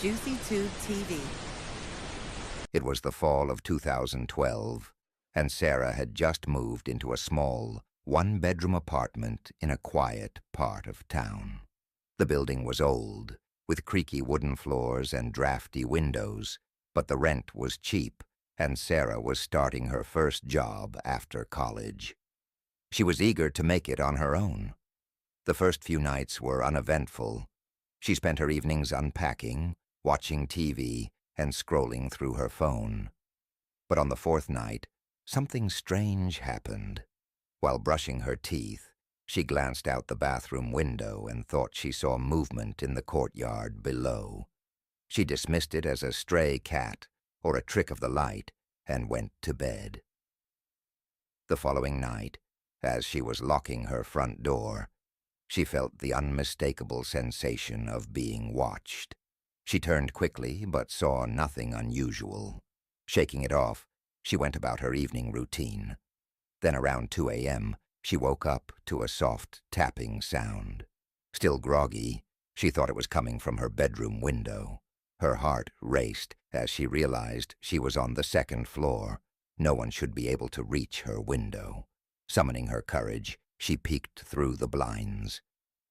JuicyTube TV. It was the fall of 2012, and Sarah had just moved into a small, one-bedroom apartment in a quiet part of town. The building was old, with creaky wooden floors and drafty windows, but the rent was cheap, and Sarah was starting her first job after college. She was eager to make it on her own. The first few nights were uneventful. She spent her evenings unpacking, watching TV, and scrolling through her phone. But on the fourth night, something strange happened. While brushing her teeth, she glanced out the bathroom window and thought she saw movement in the courtyard below. She dismissed it as a stray cat or a trick of the light and went to bed. The following night, as she was locking her front door, she felt the unmistakable sensation of being watched. She turned quickly but saw nothing unusual. Shaking it off, she went about her evening routine. Then around 2 a.m., she woke up to a soft tapping sound. Still groggy, she thought it was coming from her bedroom window. Her heart raced as she realized she was on the second floor. No one should be able to reach her window. Summoning her courage, she peeked through the blinds.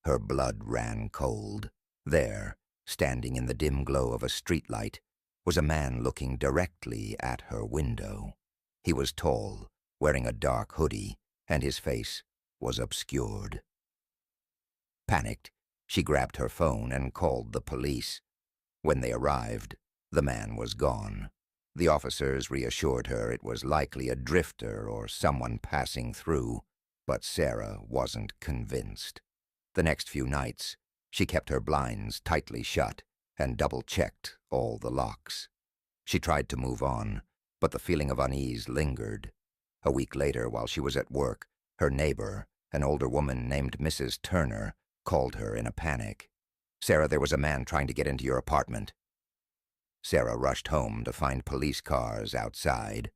Her blood ran cold. There, standing in the dim glow of a streetlight, was a man looking directly at her window. He was tall, wearing a dark hoodie, and his face was obscured. Panicked, she grabbed her phone and called the police. When they arrived, the man was gone. The officers reassured her it was likely a drifter or someone passing through, but Sarah wasn't convinced. The next few nights, she kept her blinds tightly shut and double-checked all the locks. She tried to move on, but the feeling of unease lingered. A week later, while she was at work, her neighbor, an older woman named Mrs. Turner, called her in a panic. "Sarah, there was a man trying to get into your apartment." Sarah rushed home to find police cars outside.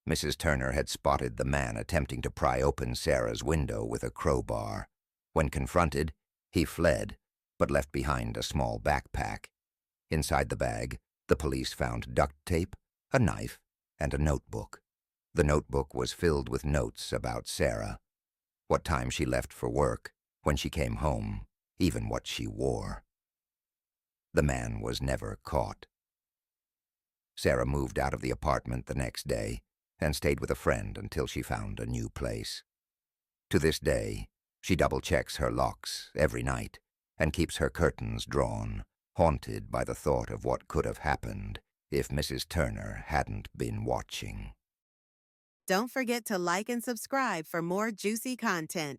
Mrs. Turner had spotted the man attempting to pry open Sarah's window with a crowbar. When confronted, he fled, but left behind a small backpack. Inside the bag, the police found duct tape, a knife, and a notebook. The notebook was filled with notes about Sarah, what time she left for work, when she came home, even what she wore. The man was never caught. Sarah moved out of the apartment the next day and stayed with a friend until she found a new place. To this day, she double-checks her locks every night and keeps her curtains drawn, haunted by the thought of what could have happened if Mrs. Turner hadn't been watching. Don't forget to like and subscribe for more juicy content.